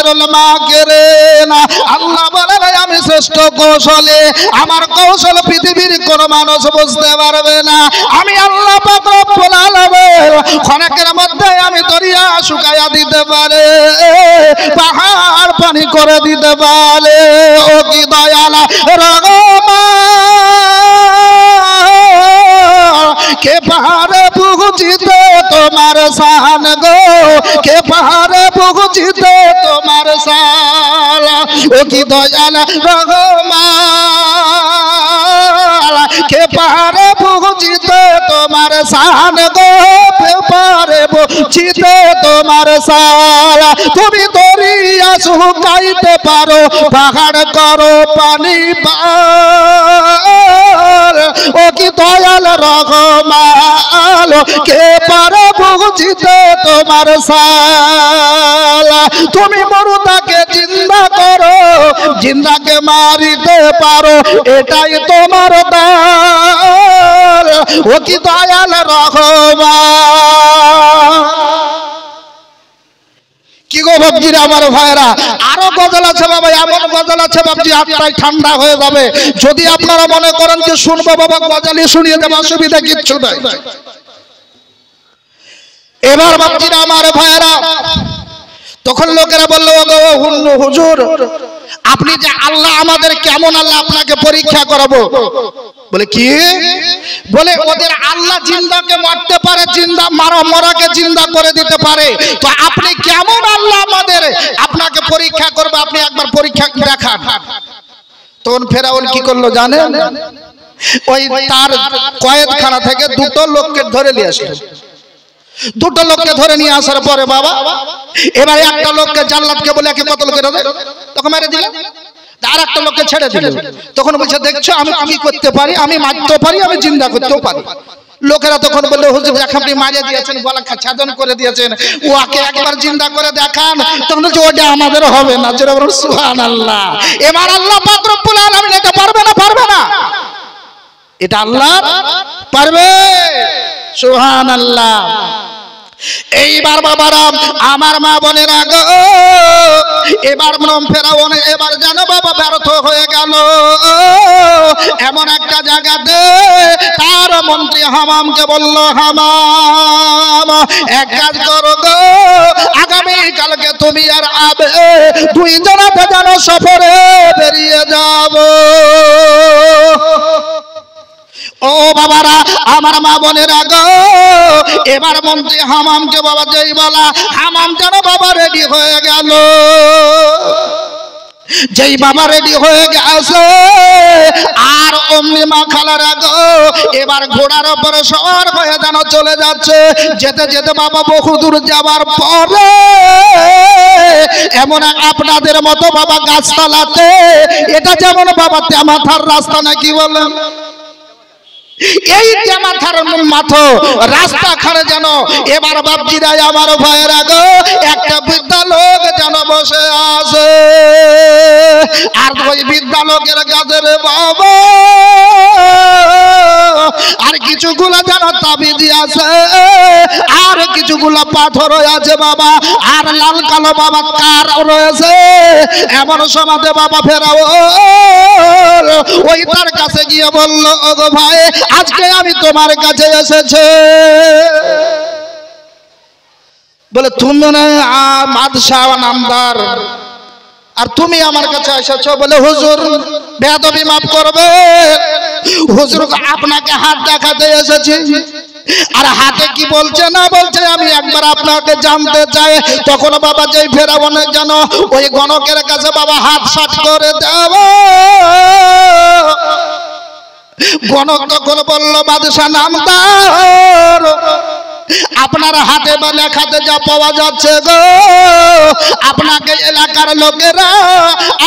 খায়রুল মাকিরিন। আল্লাহ বলেন আমি শ্রেষ্ঠ কৌশলী, আমার কৌশল পৃথিবীর কোন মানুষ বুঝতে পারবে না। আমি আল্লাহ পাক রব্বুল আলামিন ক্ষণেকের মধ্যে আমি দরিয়া শুকাইয়া দিতে পারে, পাহাড় পানি করে দিতে পারে। ও কি দয়াল রহমান, কে পাহাড়ে বুঝিতে তোমার শান গো, কে পাহাড়ে বুঝিতে তোমার শান। ও কি দয়াল রহমান, কে পাহাড়ে বুঝিতে তোমার শান গো, কে পাহাড়ে বুঝিতে তোমার শান। তুমি দরিয়া শুকাইতে পারো, পাহাড় করো পানি পার। ও কি দয়াল রহমান, কে পারে বুঝিতে তোমার শান। তুমি মুর্দাকে জিন্দা করো, জিন্দাকে মারিতে পারো, এটাই তোমার দান। ও কি দয়াল রহমান। কি গো বাবজিরা আমার ভাইরা, আরো গজল আছে বাবা, এমন গজল আছে বাবজি আত্মায় ঠান্ডা হয়ে যাবে। যদি আপনারা মনে করেন যে শুনবো বাবা গজলই শুনিয়ে দেব, অসুবিধা কিচ্ছু নাই। এবার বাবজিরা আমার ভাইরা, তখন লোকেরা বললো হুজুর আপনি যে আল্লাহ, আমাদের কেমন আল্লাহ, আপনাকে পরীক্ষা করাবো। বলে কি? বলে ওদের আল্লাহ জিন্দাকে মারতে পারে, জিন্দা মরাকে জিন্দা করে দিতে পারে, তো আপনি কেমন আল্লাহ আমাদের, আপনাকে পরীক্ষা করবে, আপনি একবার পরীক্ষা দেখান। তখন ফেরাউন কি করলো জানেন? ওই তার কয়েদখানা থেকে দুটো লোককে ধরে নিয়ে আসলো। দুটো লোককে ধরে নিয়ে আসার পরে বাবা এবার একটা লোককে জাল্লাদকে বলে একে কত লোকের তখন মেরে দিল, আর একটা লোককে ছেড়ে দিল। তখন বলছে দেখছো আমি কি করতে পারি, আমি মারতেও পারি, আমি জিন্দা করতেও পারি। লোকেরা তখন বললো হুজুর আপনি মারিয়ে দিয়েছেন, গলা ছাদন করে দিয়েছেন, ওকে একবার জিন্দা করে দেখান। তখন বলছে ওটা আমাদের হবে না। যেটা বলুন সুবহানাল্লাহ। এবার আল্লাহ পাক রব্বুল আলামিন এটা পারবে না, পারবে না, এটা আল্লাহ পারবে। সুবহানাল্লাহ। এইবার বাবারা আমার মা বোনেরা গো, এবার ফেরাউন এবার যেন বাবা ব্যর্থ হয়ে গেল। এমন একটা জায়গাতে তার মন্ত্রী হামামকে বলল, হামাম এক কাজ করো গো, আগামী কালকে তুমি আর আবে দুই জনাতে যেন সফরে বেরিয়ে যাব। ও বাবারা আমার মা বোনেরা গো, এবার মন্ত্রী হামামকে বাবা যেই বলা, হামাম যেন বাবা রেডি হয়ে গেল। যেই বাবা রেডি হয়ে গেছে আর অমনি মা খালারা গো এবার ঘোড়ার উপরে সওয়ার হয়ে যেন চলে যাচ্ছে। যেতে যেতে বাবা বহু দূর যাবার পরে এমন আপনাদের মতো বাবা গাছতলাতে, এটা যেমন বাবা তেমাথার রাস্তা নাকি বলেন, এই তেমাথার মাথো রাস্তা খানে যেন এবার বাপজিরা আমার ভাইয়েরা গো একটা বৃদ্ধা লোক যেন বসে আছে। আর ওই বৃদ্ধা লোকের কাছে রে বাবা আর কিছুগুলো যেন তাবিজি আছে, আর কিছুগুলো পাথর আছে বাবা, আর লাল কালো বাবা কার রয়েছে। এমন সমাজে বাবা ফেরাও ওই তার কাছে গিয়ে বলল, ওগো ভাই আজকে আমি তোমার কাছে এসেছে। বলে তুমি না বাদশাহ নামদার, আর তুমি আমার কাছে এসেছো। বলে হুজুর বেয়াদবি মাফ করবে, হুজুর আপনাকে হাত দেখাতে এসেছি। আর হাতে কি বলছে না বলছে আমি একবার আপনাকে জানতে চাই। তখন বাবা যেই ফেরাউনের যেন ওই গণকের কাছে বাবা হাত সাট করে দেব, গণক তখন বলল, বাদশাহ নামদার আপনার হাতে বা লেখাতে যা পাওয়া যাচ্ছে গো, আপনাকে এলাকার লোকেরা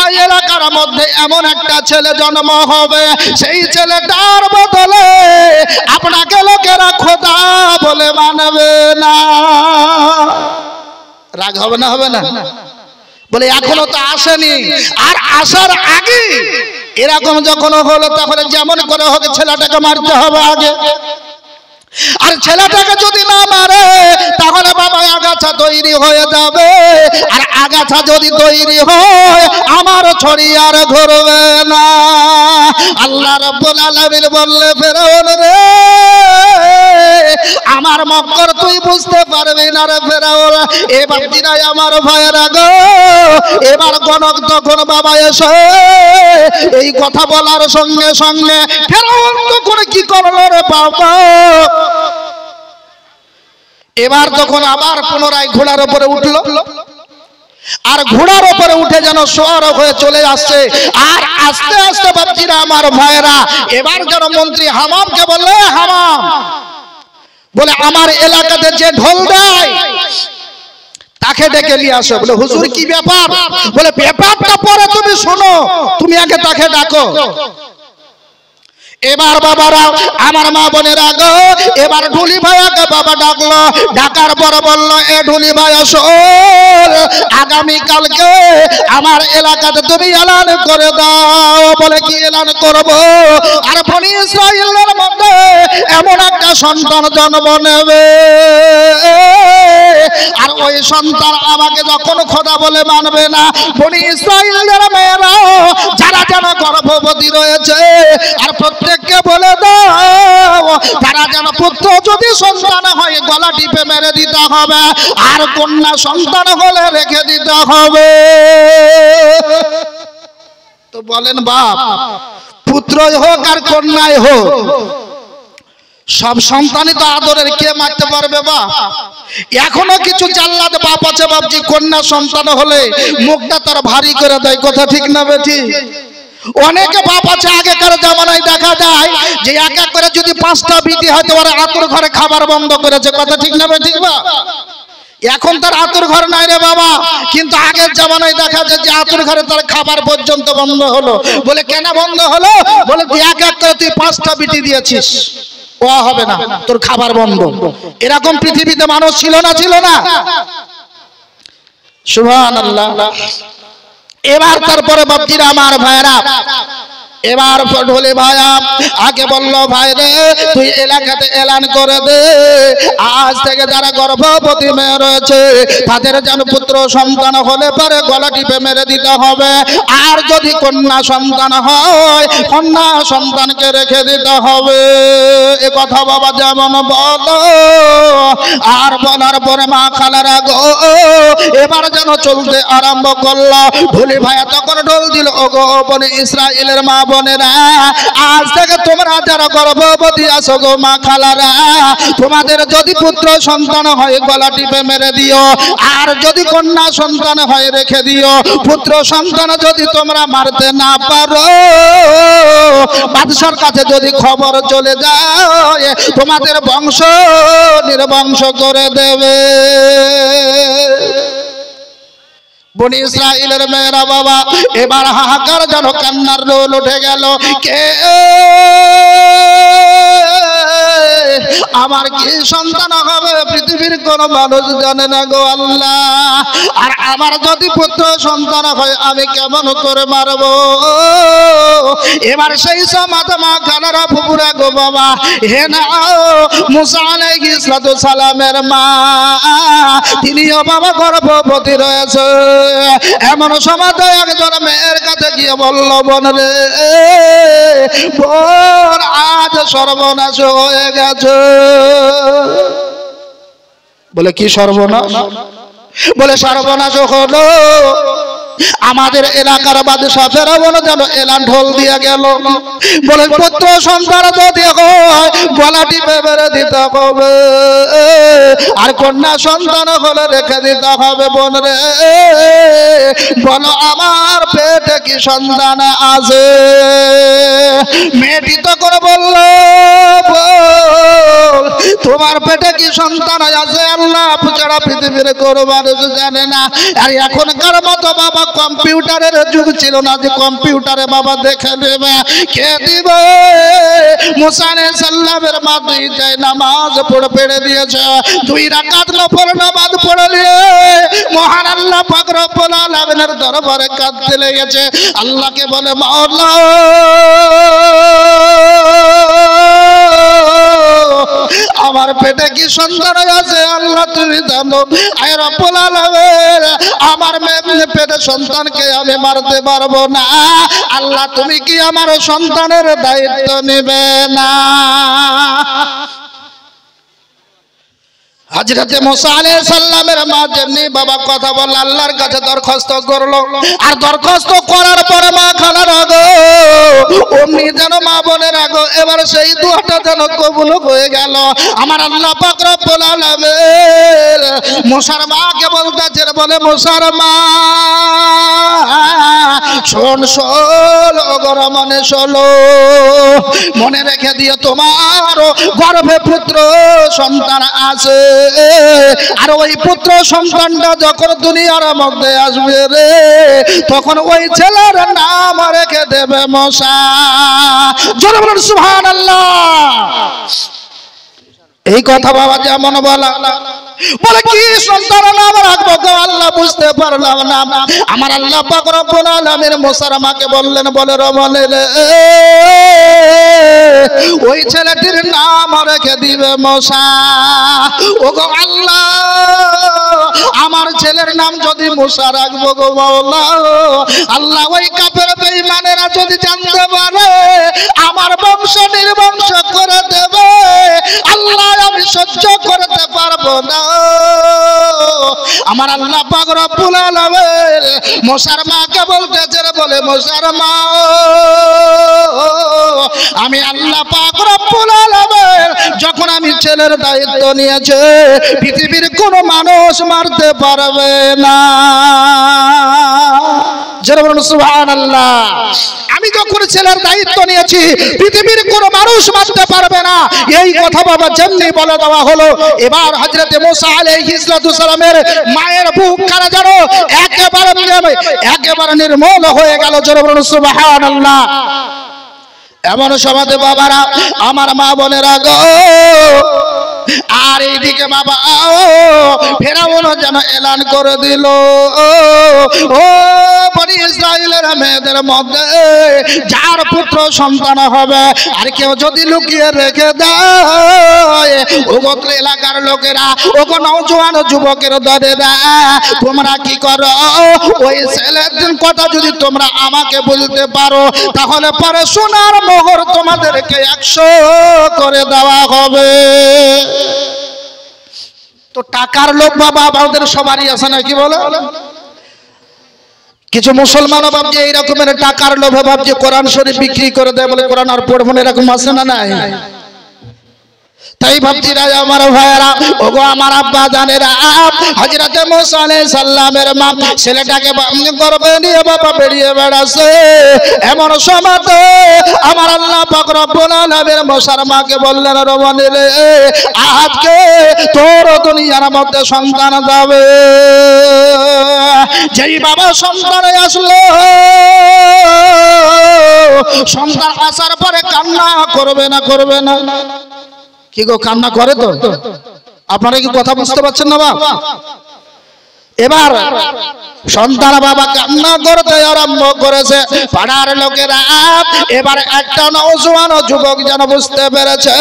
আর এলাকার মধ্যে এমন একটা ছেলে জন্ম হবে, সেই ছেলেটার বদলে আপনাকে লোকেরা খোদা বলে মানবে না। রাগ হবে না? হবে না? বলে এখনো তো আসেনি, আর আসার আগে এরকম যখন হলো তাহলে যেমন করে হোক ছেলেটাকে মারতে হবে আগে। আর ছেলেটাকে যদি না মারে তাহলে বাবা আগাছা তৈরি হয়ে যাবে, আর আগাছা যদি তৈরি হয় আমার ছড়ি আর ঘুরবে না। আল্লাহ রাব্বুল আলামিন বললে ফেরাউন রে আমার মক্কর তুই বুঝতে পারবি না রে ফেরাউন। এবার দিনাই আমার ভাইয়েরা গো, এবার গণক তখন বাবা এসে এই কথা বলার সঙ্গে সঙ্গে ফেরাউন তখন কি করলো রে বাবা, এবার তখন আবার পুনরায় ঘোড়ার উপরে উঠলো, আর ঘোড়ার উপরে উঠে যেন সোয়ার হয়ে চলে আসছে। আর আস্তে আস্তে বাপজিরা আমার ভাইয়েরা এবার যেন মন্ত্রী হামামকে বললে, হামাম বলে আমার এলাকাতে যে ঢোল দেয় তাকে ডেকে নিয়ে আসো। বলে হুজুর কি ব্যাপার? বলে ব্যাপারটা পরে তুমি শোনো, তুমি আগে তাকে ডাকো। এবার বাবারা আমার মা বোনেরা গো, এবার ঢুলি ভাইয়াকে বাবা ডাকলো, ডাকার পর বললো এ ঢুলি ভাইয়া শোন, আগামী কালকে আমার এলাকাতে তুমি এলান করে দাও। বলে কি এলান করব? আর বনি ইসরাইলের মধ্যে এমন একটা সন্তান জন্ম নেবে, আর ওই সন্তান আমাকে যখন খোদা বলে মানবে না, বনি ইসরাইলের মেয়েরা যারা যেন গর্ভবতী রয়েছে আর প্রত্যেককে বলে দাও তারা যেন পুত্র যদি সন্তান হয় গলা টিপে মেরে দিতে হবে, আর কন্যা সন্তান হলে রেখে দিতে হবে। তো বলেন বাপ, পুত্রই হোক আর কন্যাই হোক সব সন্তানই তো আদরের, কে মারতে পারবে বা? এখনো কিছু জাল্লাদ বাপ আছে বাপজি, কন্যা সন্তান হলে মুখটা তার ভারী করে দেয়, কথা ঠিক না বেটি? অনেকে বাপ আছে আগেকার জামানায় দেখা যায় যে এক এক করে যদি 5টা বিটি হয়তো ওরা আতুর ঘরে খাবার বন্ধ করেছে, কথা ঠিক না বেটি? বা এখন তার আতুর ঘর নাই রে বাবা, কিন্তু আগের জামানায় দেখা যায় যে আতুর ঘরে তার খাবার পর্যন্ত বন্ধ হলো। বলে কেন বন্ধ হলো? বলে এক এক করে তুই 5টা বিটি দিয়েছিস, ও হবে না, তোর খাবার বন্ধ। এরকম পৃথিবীতে মানুষ ছিল না? ছিল না? সুবহানাল্লাহ। এবার তারপরে বাপজিরা আমার ভাইরা এবার ঢোলে ভাইয়া আগে বললো ভাই রে তুই এলাকাতে এলান করে দে, আজ থেকে যারা গর্ভবতী মেয়ে রয়েছে তাদের যেন পুত্র সন্তান হলে পরে গলা টিপে মেরে দিতে হবে, আর যদি কন্যা সন্তান হয় কন্যা সন্তানকে রেখে দিতে হবে। এ কথা বাবা যেমন বলো, আর বলার পরে মা খালারা গো এবার যেন চলতে আরম্ভ করলো। ঢোলে ভাইয়া তখন ঢোল দিল, ও গো বনে ইসরায়েলের মা বোনেরা, আজ থেকে তোমরা যারা গর্ভবতী আছো গো মা খালারা, তোমাদের যদি পুত্র সন্তান হয় গলা টিপে মেরে দিও, আর যদি কন্যা সন্তান হয় রেখে দিও। পুত্র সন্তান যদি তোমরা মারতে না পারো, বাদশার কাছে যদি খবর চলে যায় তোমাদের বংশ নির্বংশ করে দেবে। বনি ইসরাইলের মেয়েরা বাবা এবার হাহাকার যেন কান্নার রোল উঠে গেল, কে আমার কি সন্তান হবে পৃথিবীর কোন মানুষ জানে না গো আল্লাহ, আর আমার যদি পুত্র সন্তান হয় আমি কেমন করে মারব? এবার সেই সমাজ মা খালারা ফুপুরা গো বাবা হে না মুসা আলাইহিস সালামের মা, তিনিও বাবা গর্ভবতী রয়েছে। এমন সমাজ একজন মেয়ের কাছে গিয়ে বলল, বোন রে বোন আজ সর্বনাশ হয়ে গেছে। বলে কি সর্বনাশ? বলে সর্বনাশ হলো আমাদের এলাকার বাদশা ফেরাউন যেন এলান ঢোল দিয়ে গেল, বলে পুত্র সন্তান যদি হয় গলা টিপে মেরে দিতে হবে, আর কন্যা সন্তান হলে রেখে দিতে হবে। বোন রে বলো আমার পেটে কি সন্তান আছে? মেয়েটি তখন বলল, তোমার পেটে কি সন্তান আছে আল্লাহ ছাড়া পৃথিবীর কোনো মানুষ জানে না। আর এখনকার মতো বাবা কম্পিউটারের যুগ ছিল না যে কম্পিউটারে বাবা দেখে নেবে কে দিবে। মুসা আলাইহিস সালামের মা দুইটাই নামাজ পড়ে দিয়েছে, 2 রাকাত নফল নামাজ পড়ে নিয়ে মহান আল্লাহ পাক রব্বুল আলামিনের দরবারে কাঁদতে লেগেছে। আল্লাহকে বলে মাওলা আমার পেটে কি সন্তান আছে আল্লাহ তুমি জানো। আয় রব্বুল আলামিন আমার পেটে সন্তানকে আমি মারতে পারবো না, আল্লাহ তুমি কি আমার সন্তানের দায়িত্ব নেবে না? হযরতে মুসা আলাইহিস সালামের মা যেমনি বাবা কথা বল আল্লাহর কাছে দরখাস্ত করলো, আর দরখাস্ত করার পরে মা খালার আগো অমনি যেন মা বোনের আগো এবার সেই দুয়াটা যেন কবুল হয়ে গেল। আমার আল্লাহ পাক রব্বুল আলামিন মুসার মাকে বলতেছে, বলে মুসার মা শোন শোন ওগর মনে শোনো, মনে রেখে দিও তোমার গর্ভে পুত্র সন্তান আছে, আর ওই পুত্র সন্তানটা যখন দুনিয়ার মধ্যে আসবে রে তখন ওই ছেলের নাম রেখে দেবে মুসা। জোরে বলুন সুবহানাল্লাহ। এই কথা বাবা যেমন বলা বলে কি সন্তান নাম রাখবো গো আল্লাহ বুঝতে পারলাম না। আমার আল্লাহ পাক রব্বুল আলামিন মুসার মাকে বললেন, বলে রমনে রে ওই ছেলেটির নাম রেখে দিবে মুসা। ও গো আল্লাহ আমার ছেলের নাম যদি মুসা রাখবো গো মাওলা, আল্লাহ ওই কাফের বেঈমানেরা যদি জানতে পারে আমার বংশ নির্বংশ করে দেবে, আল্লাহ আমি সহ্য করতে পারবো না। আমার আল্লাহ পাক রব্বুল আলামিন মুসার মাকে বলতেছে, বলে মুসার মা আমি আল্লাহ পাক রব্বুল আলামিন যখন আমি ছেলের দায়িত্ব নিয়েছে পৃথিবীর কোনো মানুষ মারতে পারবে না। যারা বলুন সুবহানাল্লাহ। আমি যখন ছেলের দায়িত্ব নিয়েছি পৃথিবীর কোনো মানুষ মারতে পারবে না, এই কথা বাবা যেমনি বলে দেওয়া হলো। এবার হযরতে মুসা আলাইহিস সালামের মায়ের বুক কারা জানো একেবারে নির্মল হয়ে গেল। যারা বলুন সুবহানাল্লাহ। এমন সময় বাবারা আমার মা বোনেরা গো, আর এইদিকে বাবা ফেরাউন যেন এলান করে দিল, ও বনি ইসরাইলের মেয়েদের মধ্যে যার পুত্র সন্তান হবে আর কেউ যদি লুকিয়ে রেখে দেয়, ও গোত্র এলাকার লোকেরা ও নওজোয়ান যুবকের দরেরা তোমরা কি করো, ওই ছেলের কথা যদি তোমরা আমাকে বলতে পারো তাহলে পরে সোনার মোহর তোমাদেরকে 100 করে দেওয়া হবে। তো টাকার লোভ বাবা আমাদের সবারই আছে নাকি বলো? কিছু মুসলমানও ভাবছে এই রকমের টাকার লোভে ভাবছে কোরআন শরীফ বিক্রি করে দেয় বলে কোরআন আর পড়বো না, এরকম আছে না নাই? তাই ভাবছি রাজ আমার ভাইয়েরা ওগো আমার আব্বা জানেরা হযরতে মুসা আলাইহিস সালামের মা ছেলেটাকে গর্ভে নিয়ে বাবা বেরিয়ে বেড়াছে। এমন সময়তে আমার আল্লাহ পাক রব্বুল আলামিন মুসার মাকে বললেন, রমণী রে আজকে তোর দুনিয়ার মধ্যে সন্তান যাবে। যেই বাবা সন্তান আসলো, সন্তান আসার পরে কান্না করবে না করবে না? কি গো কান্না করে তো? আপনারা কি কথা বুঝতে পারছেন না বাবা? এবার সন্তান বাবা কান্না করতে আরম্ভ করেছে। পাড়ার লোকেরা এবার একটা নওজোয়ান যুবক যেন বুঝতে পেরেছে,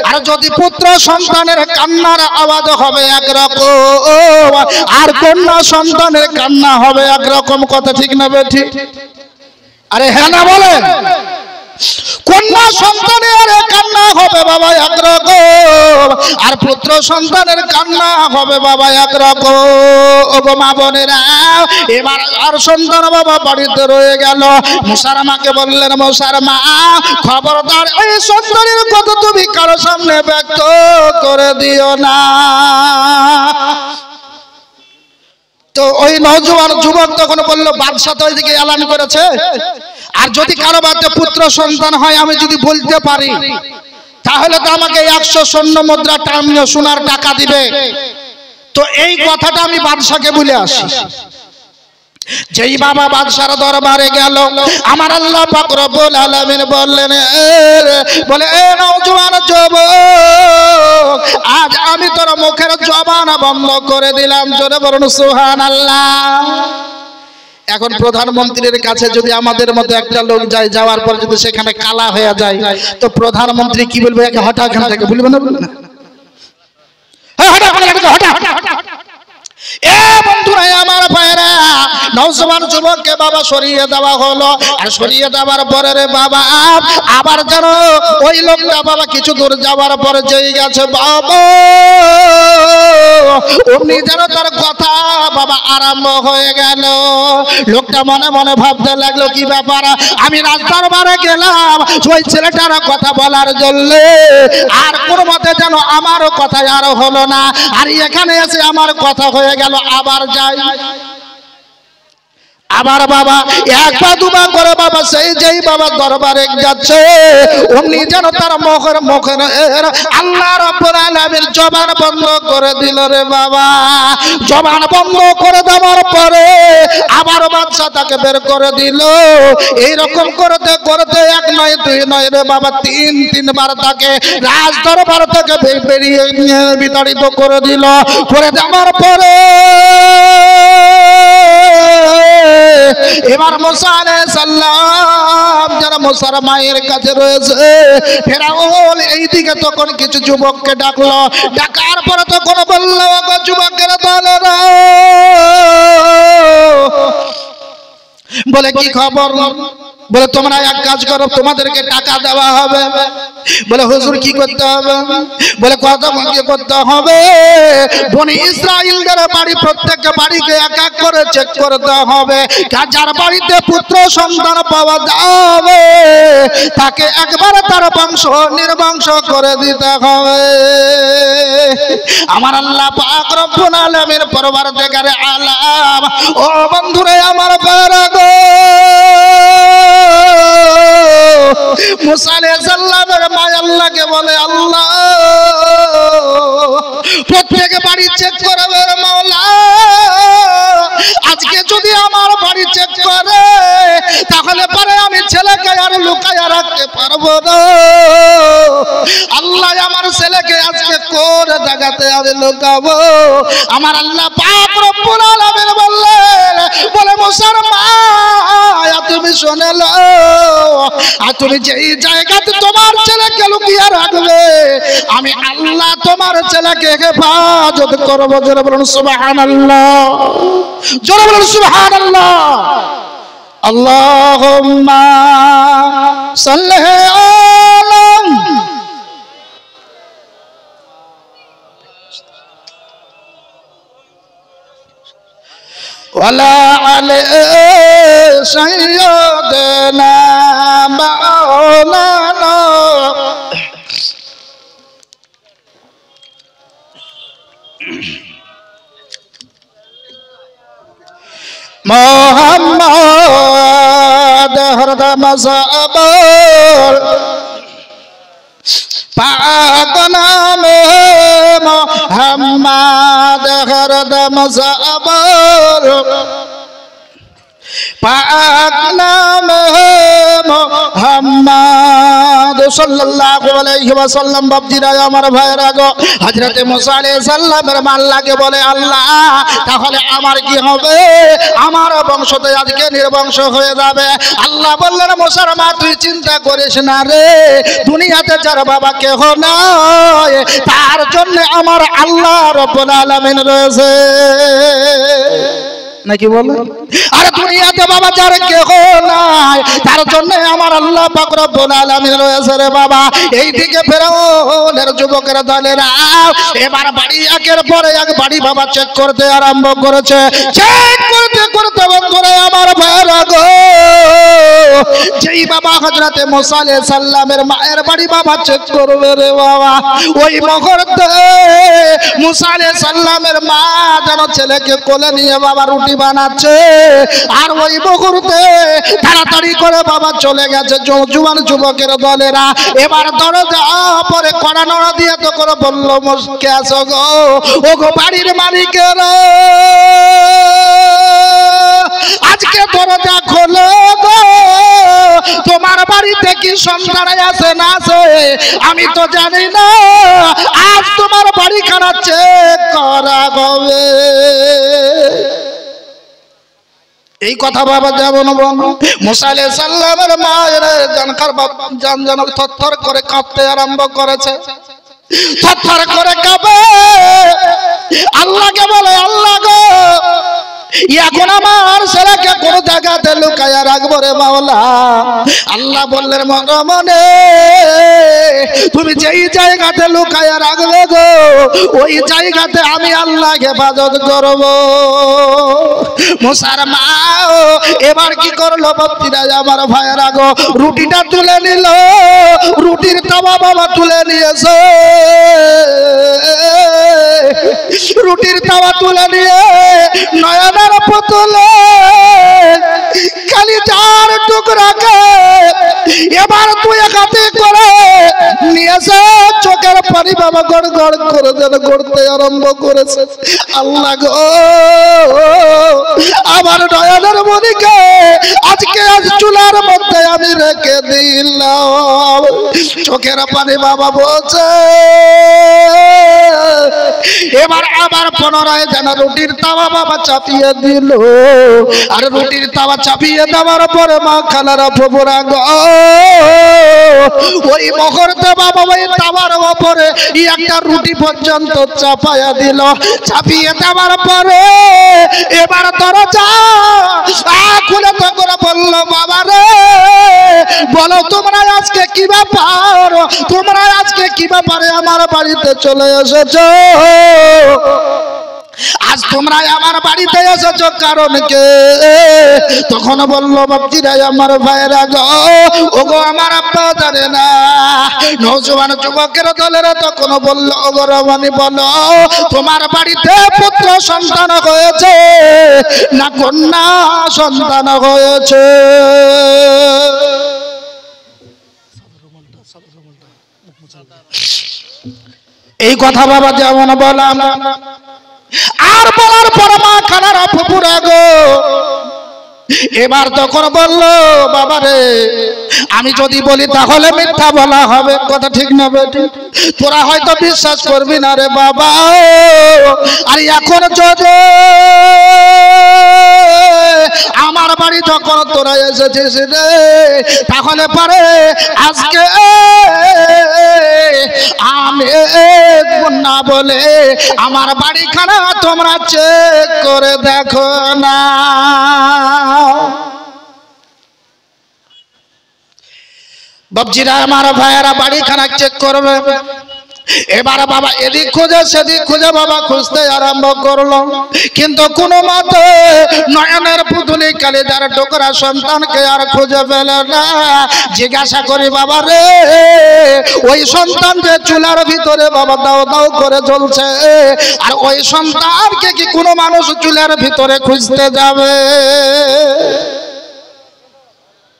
আর যদি পুত্র সন্তানের কান্নার আওয়াজ হবে একরকম আর কন্যা সন্তানের কান্না হবে একরকম। কথা ঠিক না বেঠিক? আরে হ্যাঁ না বলেন? কন্যা সন্তানের কান্না হবে বাবা একরকম আর পুত্র সন্তানের কান্না হবে বাবা একরকম। ওগো মা বোনেরা এবার আর সন্তান বাবা বাড়িতে রয়ে গেল। মুসার মাকে বললেন, মুসার মা খবরদার এই সন্তানের কথা তুমি কারো সামনে ব্যক্ত করে দিও না। তো ওই নওজোয়ান যুবক তখন বলল, বাদশাহ তো ওইদিকে এলান করেছে, আর যদি কারো বাড়িতে পুত্র সন্তান হয় আমি যদি বলতে পারি তাহলে তো আমাকে 100 স্বর্ণ মুদ্রা সোনার টাকা দিবে। তো এই কথাটা আমি বাদশাকে বলে আসি। যেই বাবা বাদশার দরবারে গেল, আমার আল্লাহ পাক রব্বুল আলামিন বললেন, বলে এ নওজোয়ান যুবক আজ আমি তোর মুখের জবান বন্ধ করে দিলাম। জোরে বলুন সুবহানাল্লাহ। এখন প্রধানমন্ত্রীর কাছে যদি আমাদের মতো একটা লোক যায়, যাওয়ার পর যদি সেখানে কালা হয়ে যায় তো প্রধানমন্ত্রী কি বলবে? একে হঠাৎ এখান থেকে বলবে না? হটা এ বন্ধুরা আমার ভাইরা নওজওয়ান যুবককে বাবা সরিয়ে দেওয়া হলো আর সরিয়ে দেওয়ার পরে রে বাবা আবার যেন ওই লোকটা বাবা কিছু দূর যাওয়ার পরে যেই গেছে বাবা অমনি যেন তার কথা বাবা আরম্ভ হয়ে গেল। লোকটা মনে মনে ভাবতে লাগলো কি ব্যাপার, আমি রাস্তার বারে গেলাম ওই ছেলেটার কথা বলার জন্য, আর কোন মতে যেন আমারও কথা আর হলো না, আর এখানে এসে আমার কথা হয়ে গেল, আবার যাই। আবার বাবা একবার দুবার করে বাবা সেই যেই বাবা দরবারে যাচ্ছে অমনি যেন তার মুখের আল্লাহ রাব্বুল আলামিন জবান বন্ধ করে দিল রে বাবা। জবান বন্ধ করে দেওয়ার পরে আবার বাদশা তাকে বের করে দিল। এইরকম করতে করতে এক নয় দুই নয় রে বাবা তিনবার তাকে রাজ দরবার থেকে বেরিয়ে বিতাড়িত করে দিল। করে দেওয়ার পরে এবার মুসা আলাইহিস সালাম যারা মুসার মায়ের কাছে রয়েছে, ফেরাউন এইদিকে তখন কিছু যুবককে ডাকলো, ডাকার পরে তখন বলল ওগো যুবকের দলেরা, বলে কি খবর? বলে তোমরা এক কাজ করো, তোমাদেরকে টাকা দেওয়া হবে। বলে হুজুর কি করতে হবে? বলে কত কি করতে হবে? বনি ইসরাইলদের বাড়ি প্রত্যেকটা বাড়িকে এক এক করে চেক করতে হবে, যার বাড়িতে পুত্র সন্তান পাওয়া যাবে তাকে একবারে তার বংশ নির্বংশ করে দিতে হবে। আমার আল্লাহ পাক রব্বুল আলামিন পরওয়ারদিগারে আলাম, ও বন্ধুরে আমার পারাগো মুসা আলাইহিস সালামের মা আল্লাহকে বলে, আল্লাহ প্রত্যেক বাড়ি চেক করবে মাওলা, আজকে যদি আমার বাড়ি চেক করে তাহলে পরে আমি ছেলেকে আর লুকায়া রাখতে পারবো না। আল্লাহ আমার ছেলেকে আজকে কোন জায়গাতে আমি লুকাবো? আমার আল্লাহ পাক রব্বুল আলামিন বললেন, বলে মুসার মা তুমি শুনে নাও, আর তুমি যেই জায়গাতে তোমার ছেলেকে লুকিয়ে রাখবে আমি আল্লাহ তোমার ছেলেকে হেফাজত করবো। জোরে বলুন সুবহানাল্লাহ, জোরে বলুন সুবহানাল্লাহ। আল্লাহুম্মা সাল্লি আলা ওয়ালা আলি সাইয়্যিদিনা মাওলানা মুহাম্মদ হরদম সাবর পাক নামে মুহাম্মদ হরদম সাবর পাক নামে মুহাম্মদ সাল্লাল্লাহু আলাইহি ওয়াসাল্লাম। বাপজিরা আমার ভাইরা গো, হযরতে মুসা আলাইহিস সালামের মা আল্লাহকে বলে, আল্লাহ তাহলে আমার কি হবে? আমার বংশতে আজকে নির্বংশ হয়ে যাবে। আল্লাহ বললেন, মুসার মা তুই চিন্তা করিস না রে, দুনিয়াতে যার বাবা কেহ নাই তার জন্য আমার আল্লাহ রাব্বুল আলামিন রয়েছে। নাকি বলে? আরে দুনিয়াতে বাবা যার কেহ নাই তার জন্য আমার আল্লাহ পাক রব্বুল আলামিন রয়েছে রে বাবা। এইদিকে ফেরাউনের যুবকের দলেরা এবার বাড়ি একের পরে এক বাড়ি বাবা চেক করতে আরম্ভ করেছে। চেক করতে করতে বন্ধুরা আমার ভাইরা গো, যেই বাবা হযরতে মুসা আলাইহিস সালামের মায়ের বাড়ি বাবা চেক করবে রে বাবা, ওই মুহূর্তে মুসা আলাইহিস সালামের মা যেন ছেলেকে কোলে নিয়ে বাবা রুটি বানাচ্ছে, আর ওই মুহূর্তে তাড়াতাড়ি করে বাবা চলে গেছে জওয়ান যুবকের দলেরা। এবার দরজা পরে কড়া নড়া দিয়ে তো করে বলল, মুসকে আসো গো, ও গো বাড়ির মালিকের, আজকে দরজা খোলো গো, তোমার বাড়িতে কি সন্তান আছে না আছে আমি তো জানি না, আজ তোমার বাড়ি খানা চেক করা হবে। এই কথা বাবা যেমন মুসা আলাইহিস সালামের মায়ের জান থরথর করে কাঁপতে আরম্ভ করেছে। থরথর করে কাঁপে, আল্লাহকে বলে আল্লাহ গো এখন আমার ছেলেকে কোন জায়গাতে লুকায়া রাখবো রে মাওলা। আল্লাহ বললেন মনে তুমি যেই জায়গাতে লুকায়া রাখবে গো ওই জায়গাতে আমি আল্লাহকে হেফাজত করব। মুসার মা এবার কি করলো বাপ্তিরা আমার ভাইয়েরা গো, রুটিটা তুলে নিল, রুটির তাওয়া বাবা তুলে নিয়েছে, রুটির তাওয়া তুলে নিয়ে নয়নের পুতুলে খালি চার টুকরাকে এবার তুই হাতে করে নিয়েছে, চোখের পানি বাবা গড় গড় করে যেন গড়তে আরম্ভ করেছে। আল্লাহ গো আমার নয়নের মনিকে আজকে আজ চুলার মধ্যে আমি রেখে দিলাম, চোখের পানি বাবা বলছে। এবার আবার পুনরায় যেন রুটির তাওয়া বাবা চাপিয়ে দিল, আর রুটির তাওয়া চাপিয়ে দেওয়ার পরে মা খালারা প্রভুরা গো ওই মুহূর্তে বাবা ওই তাওয়ার উপরে একটা রুটি পর্যন্ত চাপায়া দিল। চাপিয়ে দেওয়ার পরে এবার দরজা খুলে তো করে বললো বাবা রে বলো তোমরা আজকে কি ব্যাপার, তোমরা আজকে কি ব্যাপারে আমার বাড়িতে চলে এসেছো, আজ তোমরা আমার বাড়িতে এসেছো কারণ কে? তখন বললো বাপজিরা আমার ভাইয়েরা গো ও গো আমার আব্বা জানে না। নওজোয়ান যুবকের দলেরা তখন বললো ও গো রমণী বলো তোমার বাড়িতে পুত্র সন্তান হয়েছে না কন্যা সন্তান হয়েছে? এই কথা বাবা যেমন বললাম আর বলার পর মা খালারা ফুপুরা গো এবার তখন বললো বাবা রে আমি যদি বলি তাহলে মিথ্যা বলা হবে, কথা ঠিক না বেটি? তোরা হয়তো বিশ্বাস করবি না রে বাবা, আর এখন যদি আমার বাড়ি যখন তোরা এসেছিস রে তাহলে পারে আজকে আমি না বলে আমার বাড়িখানা তোমরা চেক করে দেখো না। বাপজিরা আমার ভাইয়েরা বাড়িখানা চেক করবে। এবার বাবা এদিক খুঁজে সেদিক খুঁজে বাবা খুঁজতে আরম্ভ করলো, কিন্তু কোনো মতে নয়নের পুতুলি কালিদার টুকরা সন্তানকে আর খুঁজে পেল না। জিজ্ঞাসা করি বাবা রে ওই সন্তান যে চুলার ভিতরে বাবা দাও দাও করে জ্বলছে, আর ওই সন্তানকে কি কোনো মানুষ চুলার ভিতরে খুঁজতে যাবে?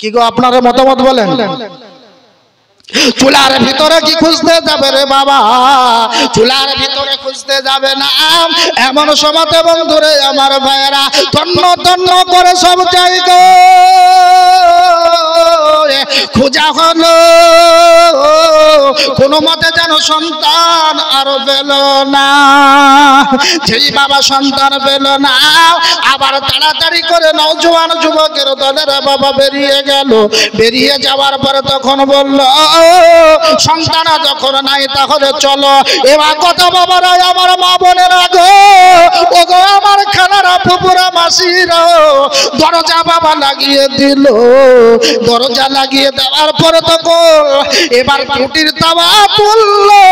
কি গো আপনার মতামত বলেন? চুলার ভিতরে কি খুঁজতে যাবে রে বাবা? চুলার ভিতরে খুঁজতে যাবে না। এমন সময়তে বন্ধুরে আমার ভাইয়েরা তন্ন তন্ন করে সব জায়গা খোঁজা হলো, কোনো মতে যেন সন্তান আরো পেল না। যেই বাবা সন্তান পেল না আবার তাড়াতাড়ি করে নওজোয়ান যুবকের দলের বাবা বেরিয়ে গেল। বেরিয়ে যাওয়ার পরে তখন বলল সন্তান যখন নাই তাহলে চলো এবার কথা বাবারা আমার মা বোনেরা গো ও গো আমার খালারা ফুপুরা মাসিরা দরজা বাবা লাগিয়ে দিল। দরজা লাগিয়ে দেওয়ার পরে তখন এবার রুটির তাওয়া তুললো,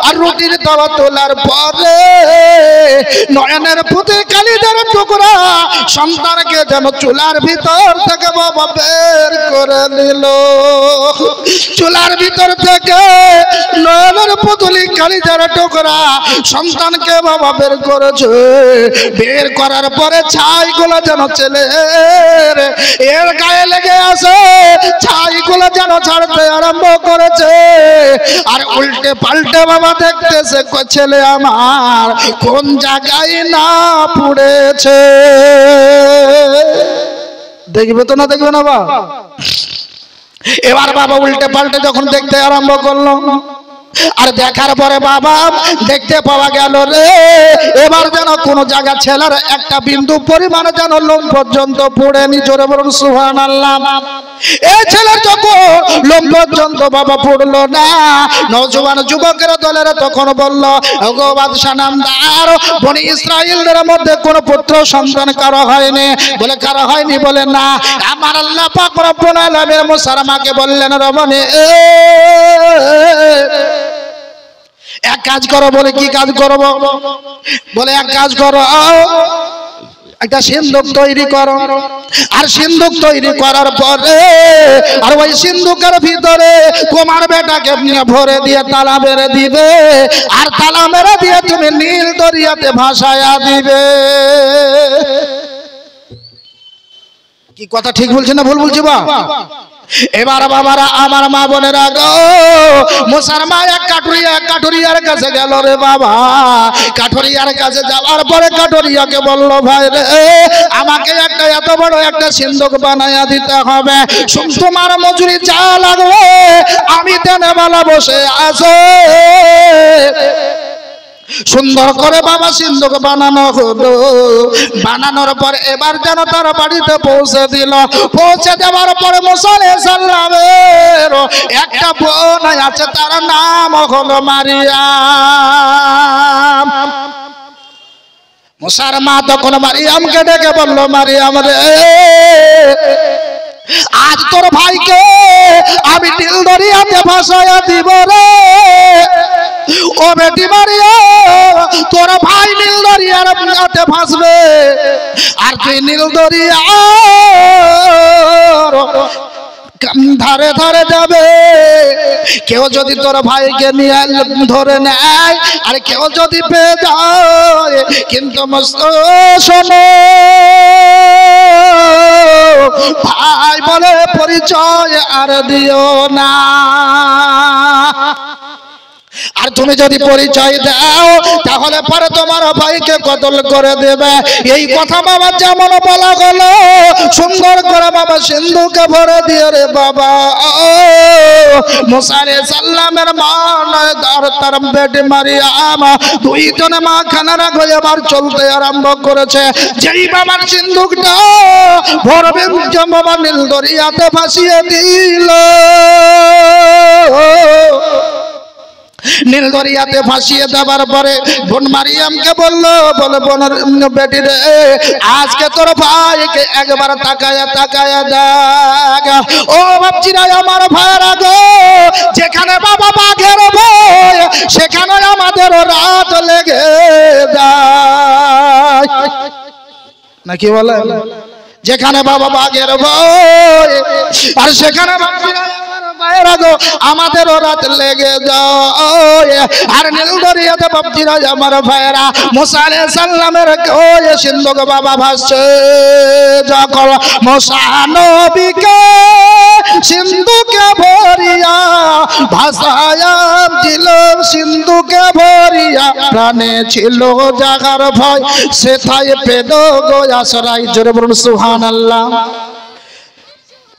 আর রুটির তাওয়া তোলার পরে নয়নের পুঁতে কালিদার টুকরা সন্তানকে যেন চুলার ভিতর থেকে বাবা বের করে নিল। চুলার ভিতর থেকে নয়নের পুতুলি কালিদার টুকরা সন্তানকে বাবা বের করেছে। বের করার পরে ছাইগুলো যেন ছেলের এর গায়ে লেগে আছে, ছাইগুলো যেন ছাড়তে আরম্ভ করেছে। আর উল্টে পাল্টে বাবা দেখতেছে ছেলে আমার কোন জায়গায় না পুড়েছে। দেখবে তো না দেখবে না বাবা? এবার বাবা উল্টে পাল্টে যখন দেখতে আরম্ভ করলো আর দেখার পরে বাবা দেখতে পাওয়া গেল রে এবার যেন কোন জায়গা ছেলের একটা বিন্দু পরিমাণ যেন লোম পর্যন্ত পড়েনি। জোরে বলুন সুবহানাল্লাহ। এই ছেলের যখন লোম পর্যন্ত বাবা পড়লো না, নওজোয়ান যুবকের দলের তখন বলল, ওগো বাদশা নামদার, বনি ইসরাইলদের মধ্যে কোন পুত্র সন্তান কারো হয়নি? বলে কারো হয়নি? বলে না। আমার আল্লাহ পাক রব্বুল আলামিন মুসার মাকে বললেন, রমণী এক কাজ করো। বলে কি কাজ করব? বলে এক কাজ করো, একটা সিন্ধুক তৈরি করো। আর সিন্ধুক তৈরি করার পরে আর ওই সিন্ধুকের ভিতরে তোমার বেটাকে নিয়ে ভরে দিয়ে তালা মেরে দিবে। আর তালা মেরে দিয়ে তুমি নীল দরিয়াতে ভাসায়া দিবে। কি কথা ঠিক বলছি না ভুল বলছি? বা এবার বাবারা আমার মা বোনেরা গো, মুসার মা এক কাঠুরিয়ার কাছে গেল রে বাবা। কাঠুরিয়ার কাছে যাওয়ার পরে কাঠুরিয়াকে বলল, ভাই রে আমাকে একটা এত বড় একটা সিন্ধুক বানায়া দিতে হবে, তোমার মজুরি যা লাগবে আমি দেনে বেলা বসে আছে। সুন্দর করে বাবা সিন্ধুক বানানো হলো। বানানোর পর এবার যেন তার বাড়িতে পৌঁছে দিল। পৌঁছে দেওয়ার পরে মুসা আলাইহিস সালামের একটা বোন আছে, তার নাম হলো মারিয়াম। মুসার মা তখন মারিয়ামকে ডেকে বলল, মারিয়াম রে আজ তোর ভাইকে আমি নীল দরিয়াতে ভাসায়া দিব রে। ও বেটি মারিয়া, তোর ভাই নীল দরিয়ার মধ্যে ভাসবে আর তুই নীল দরিয়ার ধারে ধারে যাবে। কেউ যদি তোর ভাইকে নিয়ে ধরে নেয় আর কেউ যদি পেয়ে যায়, কিন্তু শোনো ভাই বলে পরিচয় আর দিও না। আর তুমি যদি পরিচয় দাও তাহলে পরে তোমার ভাইকে কতল করে দেবে। এই কথা বাবা যেমন বলা হলো, সুন্দর করে বাবা সিন্ধুকে ভরে দিয়ে রে বাবা মুসা আলাইহিস সালামের মা আর তার বেটি মারিয়াম দুইজনে মা খানারা হয়ে আবার চলতে আরম্ভ করেছে। যেই বাবার সিন্ধুকটা ভরবে বাবা নীল দরিয়াতে ভাসিয়ে দিল। নীল দরিয়াতে ভাসিয়ে দেওয়ার পরে বোন মারিয়ামকে বললো, বলে বোনের বেটি রে আজকে তোর ভাইকে একবার তাকায়া তাকায়া দেখ। ও বাপজিরা আমার ভাইরা গো, যেখানে বাবা বাঘের ভয় সেখানে আমাদের রাত লেগে যায় নাকি বলে? যেখানে বাবা বাঘের ভয় আর সেখানে আমাদের রাত লেগে যায়। আর নীল দরিয়াতে বাপজিরা আমার ভাইরা মুসা আলাইহিস সালামের ওই সিন্ধুক বাবা ভাসছে। যখন মুসা নবীকে সিন্ধুকে ভরিয়া ভাসায়া দিল, সিন্ধুকে ভরিয়া প্রাণে ছিল জাগার ভয়, সেথায় পেল গো আশ্রয়। জোরে বলুন সুবহানাল্লাহ।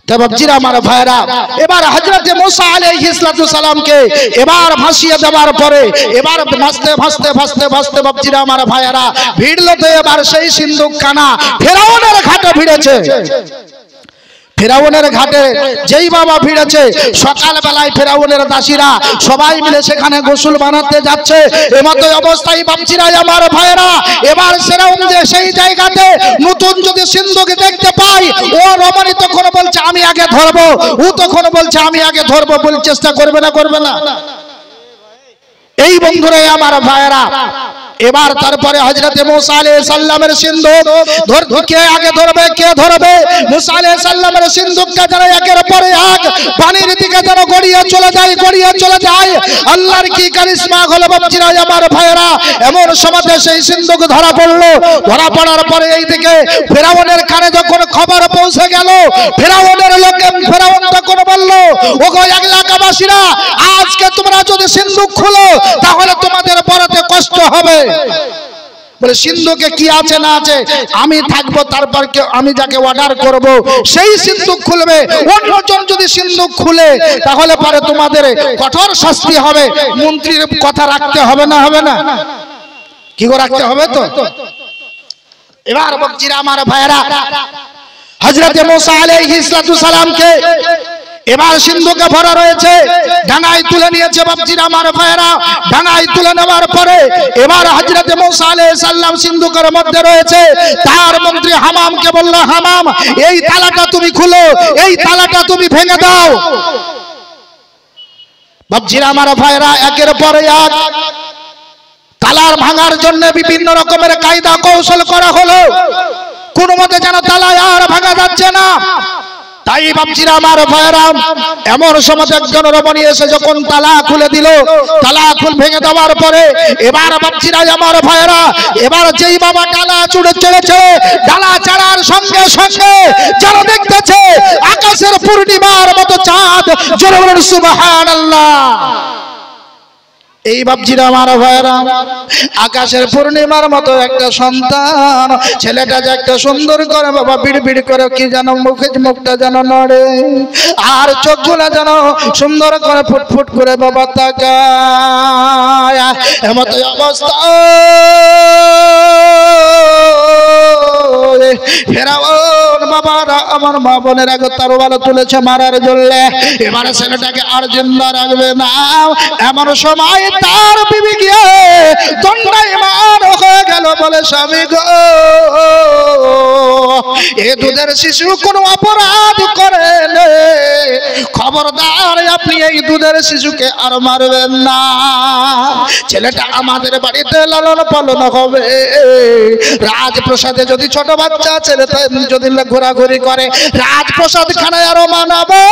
বাপজিরা আমার ভাইরা, এবার হযরত মুসা আলাইহিস সালামকে এবার ভাসিয়ে দেওয়ার পরে এবার ভাসতে ভাসতে ভাসতে ভাসতে বাপজিরা আমার ভাইরা ভিড়লো তো এবার সেই সিন্ধুক খানা ফেরাউনের ঘাটে ভিড়েছে। ফেরাউনের ঘাটে যেই বাবা ভিড়েছে, সকাল বেলায় ফেরাউনের দাসীরা সবাই মিলে সেখানে গোসল বানাতে যাচ্ছে। এমতো অবস্থায় বাপজিরা আমার ভাইরা এবার ফেরাউন যে সেই জায়গাতে নতুন যদি সিন্ধুক দেখতে পাই, ও রমণী তখন বলছে আমি আগে ধরবো, ও তখন বলছে আমি আগে ধরবো, বলে চেষ্টা করবে না করবে না? এই বন্ধুরা আমার ভাইরা, এবার তারপরে হযরত মুসা আলাইহিস সালামের সিন্ধুক কে আগে ধরবে? কে ধরবে? মুসা আলাইহিস সালামের সিন্ধুকটা যেন একের পরে এক পানির দিকে যেন গড়িয়ে চলে যায়, গড়িয়ে চলে যায়। আল্লাহর কি কারিশমা হলো বাপজিরা আমার ভাইরা। এমন সময় সেই সিন্ধুক ধরা পড়লো। ধরা পড়ার পরে এই দিকে ফেরাউনের কানে যখন খবর পৌঁছে গেল, ফেরাউনের লোকে ফেরাউন তখন বলল, ওগো এলাকাবাসীরা, আজকে তোমরা যদি সিন্ধুক খুলো তাহলে তোমাদের পরতে কষ্ট হবে। বলে সিন্ধুকে কি আছে না আছে আমি থাকবো, তারপর আমি যাকে অর্ডার করব সেই সিন্ধুক খুলবে। অন্যজন যদি সিন্ধুক খুলে তাহলে পরে তোমাদের কঠোর শাস্তি হবে। মন্ত্রীর কথা রাখতে হবে না? হবে না? কি করে রাখতে হবে তো। এবার বকজিরা আমার ভাইরা, হযরতে মুসা আলাইহিস সালামকে এবার সিন্ধুকে ভরা রয়েছে, ডাঙায় তুলে নিয়েছে বাপজিরা আমার ভাইরা। ডাঙায় তুলে নেওয়ার পরে এবার হযরতে মুসা আলাইহিস সালাম সিন্ধুকের মধ্যে রয়েছে। তার মন্ত্রী হামামকে বলল, হামাম এই তালাটা তুমি খুলো, এই তালাটা তুমি ভেঙে দাও। বাপজিরা আমার ভাইরা, একের পর এক তালার ভাঙার জন্য বিভিন্ন রকমের কায়দা কৌশল করা হলো, কোনো মতে যেন তালা আর ভাঙা যাচ্ছে না। তাই বাপজিরা আমার ভাইরা, এমন সময় একজন রমণী এসে যখন তালা খুলে দিল, তালা ভেঙে দেওয়ার পরে এবার বাপজিরা আমার ভাইরা, এবার যেই বাবা ডালা চড়ে চলেছে, ডালা চাড়ার সঙ্গে সঙ্গে যারা দেখতেছে আকাশের পূর্ণিমার মতো চাঁদ, জোরে বলুন সুবহানাল্লাহ। এই বাপজিরা আমার ভাইরা, আকাশের পূর্ণিমার মতো একটা সন্তান, ছেলেটা যে একটা সুন্দর করে বাবা বিড়বিড় করে কি যেন মুখটা যেন নড়ে, আর চোখগুলো যেন সুন্দর করে ফুটফুট করে বাবা তাকায়। এমত অবস্থা ফেরাউন বাবারা আমার মা বোনের আগে তরবারি তুলেছে মারার জন্য। এবারে ছেলেটাকে আর জিন্দা রাখবে না। এমন সময় তার বিবি গিয়ে দণ্ডায়মান হয়ে গেল, বলে স্বামী গো, এ দুধের শিশু কোনো অপরাধ করে নে, খবরদার আপনি এই দুধের শিশুকে আর মারবেন না। ছেলেটা আমাদের বাড়িতে লালন পালন হবে। রাজপ্রাসাদে যদি ছোট বাচ্চা ছেলে যদি ঘোরাঘুরি করে, রাজপ্রাসাদ খানায় আরো মানাবে।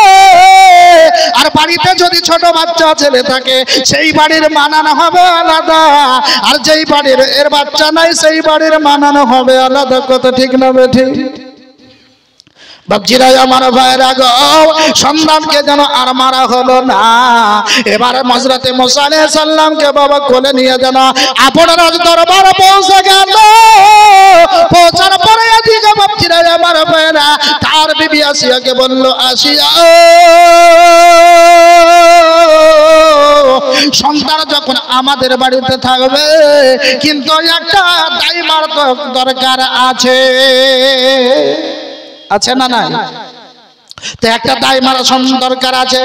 আর বাড়িতে যদি ছোট বাচ্চা ছেলে থাকে, সেই বাড়ির মানানো হবে আলাদা, আর যেই বাড়ির এর বাচ্চা নাই সেই বাড়ির মানানো হবে আলাদা। কত ঠিক না বেঠিক? বাপজিরা আমার ভাইরা গো, সন্তানকে যেন আর মারা হলো না। এবার হযরতে মুসা আলাইহিস সালামকে বাবা কোলে নিয়ে যেন আপনার রাজ দরবারে পৌঁছে গেল। পৌঁছার পরে এদিকে বাপজিরা আমার ভাইরা, তার বিবি আসিয়াকে বলল, আসিয়া সন্তান যখন আমাদের বাড়িতে থাকবে, কিন্তু একটা দাইমার দরকার আছে। আছে না নাই? তো একটা দাইমার দরকার আছে।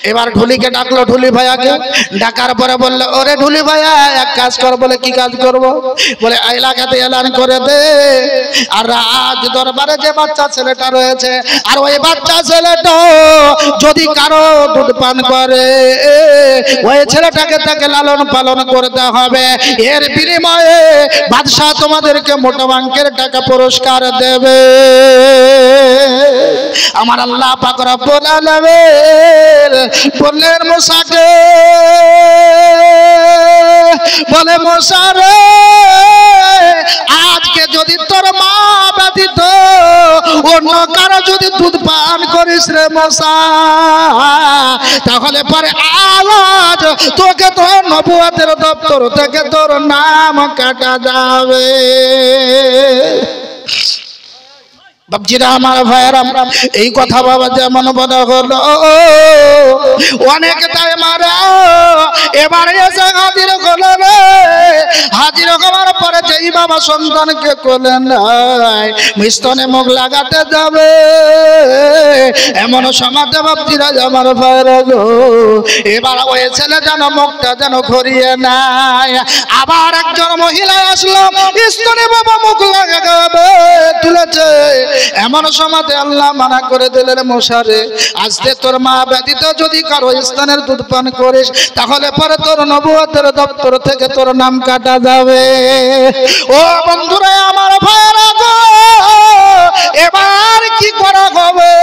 এবার ঢুলিকে ডাকলো, ঢুলি ভাইয়াকে ডাকার পরে বললো, ওরে ঢুলি ভাইয়া এক কাজ কর। বলে কি কাজ করব? বলে এলাকাতে এলান করে দে, আর রাজ দরবারে যে বাচ্চা ছেলেটা রয়েছে, আর ওই বাচ্চা ছেলেটা যদি কারো দুধ পান করে, ওই ছেলেটাকে তাকে লালন পালন করতে হবে। এর বিনিময়ে বাদশা তোমাদেরকে মোটা অঙ্কের টাকা পুরস্কার দেবে। আমার আল্লাহ পাক রব্বুল আলামিন বললেন মুসাকে, বলে মুসা রে, আজকে যদি তোর মা ব্যতীত অন্য কারো যদি দুধ পান করিস রে মুসা, তাহলে পরে আজ তোকে তোর নবুয়তের দপ্তর থেকে তোর নাম কাটা যাবে। বাপজিরা আমার ভাইয়েরা, এই কথা বাবা যেমন বলা হলো, অনেক তাই মারা এবারে এসে হাজির হলো রে। হাজির হওয়ার পরে যেই বাবা সন্তানকে কোলে নাই, মিস্তনে মুখ লাগাতে যাবে, এমন সমাজে বাপজিরা আমার ভাইয়েরা গো, এবার ওই ছেলে যেন মুখটা যেন ঘুরিয়ে নাই। আবার একজন মহিলা আসলো, স্তনে বাবা মুখ লাগাবে তুলেছে। এমন সময় আল্লাহ মানা করে দিলেন, মুসারে আজকে তোর মা ব্যতীত যদি কারো স্থানের দুধ পান করিস, তাহলে পরে তোর নবুয়তের দপ্তর থেকে তোর নাম কাটা যাবে। ও বন্ধুরা আমার ভাইরা গো, এবার কি করা হবে?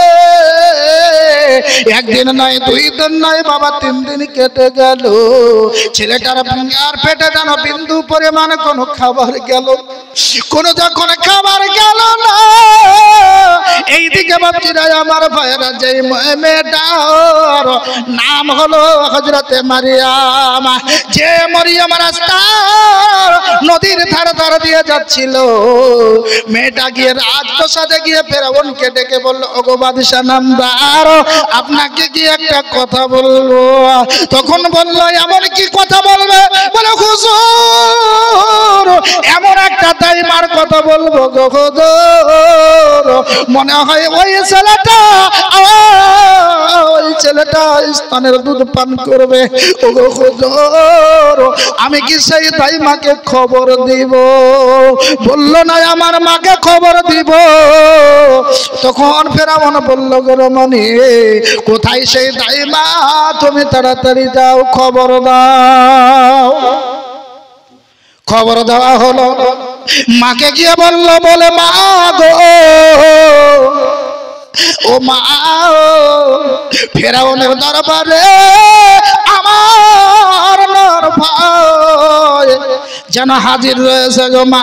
একদিন নয়, 2 দিন নয় বাবা, 3 দিন কেটে গেল। ছেলেটার আর পেটে যেন বিন্দু পরিমাণ কোনো খাবার গেল, কোনো যখন খাবার গেল না। এইদিকে বাপজিরা আমার ভাইয়েরা, যে মেয়েটার নাম হলো হযরতে মারিয়াম, যে মারিয়াম রাস্তা নদীর ধারে ধারে দিয়ে যাচ্ছিল, মেয়েটা গিয়ে রাজপ্রাসাদে গিয়ে ফেরাউনকে ডেকে বলল, ওগো বাদশাহ নামদার, আপনাকে কি একটা কথা বলবো। তখন বলল, এমন কি কথা বলবে? বলে, হুজুর এমন একটা দাইমার কথা বলবো গো হুজুর, মনে হয় ওই ছেলেটা স্তনের দুধ পান করবে। ওগো হুজুর আমি কি সেই দাইমাকে খবর দিব? বলল, না আমার মাকে খবর দিব। তখন ফেরাউন বলল, গো রমণী কোথায় সেই দাইমা? তুমি তাড়াতাড়ি যাও, খবর দাও। খবর দেওয়া হলো, মাকে গিয়ে বলল, বলে মা গো, ও মা, ফেরাউনের দরবারে আমার নর ভাই যেন হাজির রয়েছে গো মা।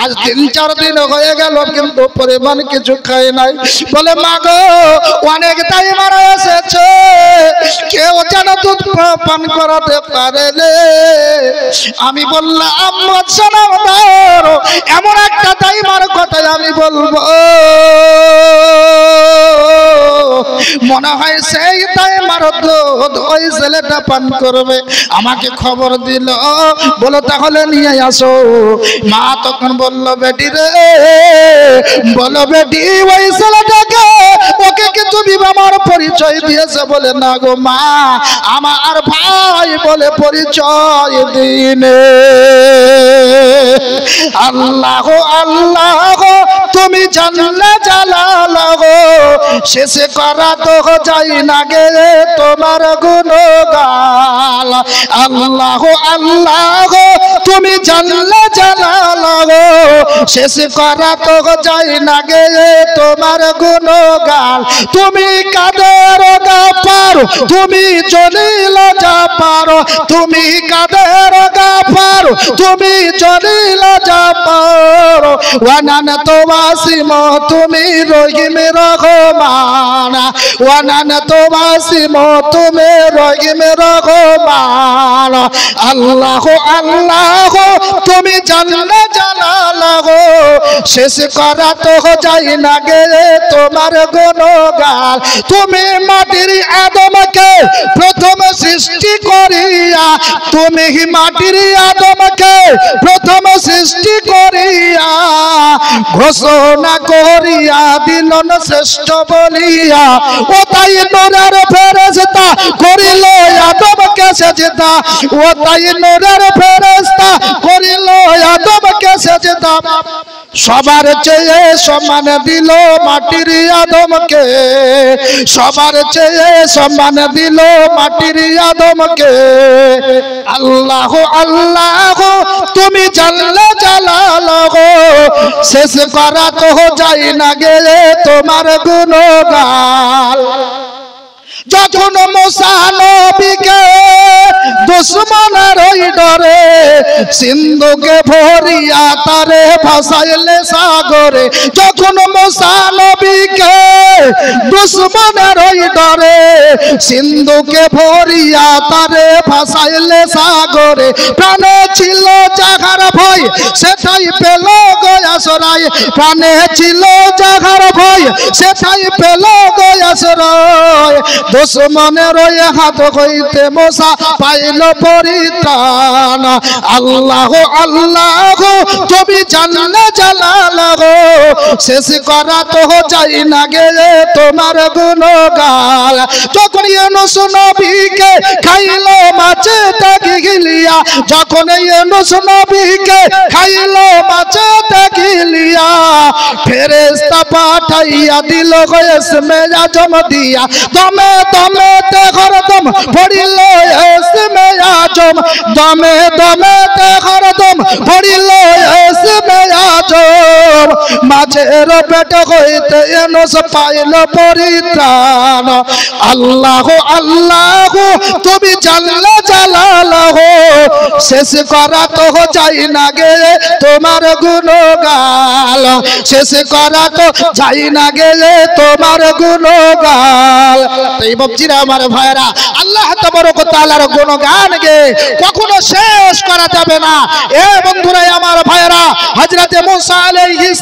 আজ 3-4 দিন হয়ে গেল কিন্তু পরিমাণ কিছু খাই নাই। বলে, মা গো অনেক দাইমারা এসেছে, কেউ যেন দুধ পান করাতে পারে রে। আমি বললাম, এমন একটা দাইমার কথা আমি বলবো, মনে হয় সেই দাইমার দুধ ওই ছেলেটা পান করবে। আমাকে খবর দিল, বলো তাহলে নিয়ে আসো। মা তখন বলল, বেটি রে, বলো বেটি ওই ছেলেটাকে, ওকে কি তুমি আমার পরিচয় দিয়েছে? বলে, না গো মা, আমার ভাই বলে পরিচয় দিনে। আল্লাহ আল্লাহ তুমি জানলে জালালাহ, শেষে করা তো যাই না গে তোমার গুণগান। আল্লাহ আল্লাহ তুমি জানলে জালালাহ, শেষে করা তো যাই না গে তোমার গুণগান। তুমি কাদের গাফার, তুমি জলিল জাফার, তুমি কাদের গাফার, তুমি জলিল জাফার। ওয়ানান তোয়াসিম তুমি রহিম রহমান, ওয়ানান তোয়াসিম তুমি রহিম রহমান। আল্লাহ আল্লাহ তুমি জানলে জালালাহ, শেষ করা তো যাই না গে তোমার গুণগান। তুমি মাটির আদমকে প্রথম সৃষ্টি করিয়া, তুমি মাটির আদমকে প্রথম সৃষ্টি করিয়া ঘোষণা করিয়া দিলন শ্রেষ্ঠ বলিয়া। ও তাই নূরের ফেরেশতা করিল আদমকে সেজদা, ও তাই নূরের ফেরেশতা করিল আদমকে সেজদা। সবার চেয়ে সম্মান দিল মাটির আদমকে, সবার চেয়ে সম্মান দিল মাটির আদমকে। আল্লাহ আল্লাহ তুমি জানলে জালালাহ, শেষ করা তো যাই না গে তোমার গুণগান। যখন মুসা নবীকে দুশ্মনের ওই ডরে সিন্ধুকে ভরিয়া তারে ভাসাইলে সাগরে, যখন মুসা নবীকে দুশ্মনের ওই ডরে সিন্ধুকে ভরিয়া তারে ভাসাইলে সাগরে, প্রাণে ছিল যাহার ভয় সেটাই পেল গো আশ্রয়, প্রাণে ছিল যাহার ভয় সেটাই পেল গো আশ্রয়। দুশ্মনের ওই হাত হইতে মুসা পাইল পরিত্রাণ। আল্লাহ আল্লাহ তুমি জানলে জালালাহ, শেষ করা তো যাই না গে তোমার গুণগান। যখন ইউনুস নবীকে খাইল মাছেতে গিলিয়া, যখন ইউনুস নবীকে খাইল মাছেতে গিলিয়া, ফেরেশতা পাঠাইয়া দিল গো ইসমে আজম দিয়া। দমে দমে তে হরদম পড়িল ইসমে আজম, দমে দমে তে হরদম পড়িল ইসমে আজম। মাঝের পেট হইতে এনস পাইল পরিত্রাণ। আল্লাহ আল্লাহ তুমি জাল্লা জালালাহ, শেষ করা তো যাই না গে তোমার গুণগান, শেষ করা তো যাই না গে তোমার গুণগান। এই বাপজিরা আমার ভাইরা, আল্লাহ তাবারক ওয়া তাআলার গুণগান গে কখনো শেষ করা যাবে না। এ বন্ধুরা আমার ভাইরা, হযরতে মুসা আলাইহিস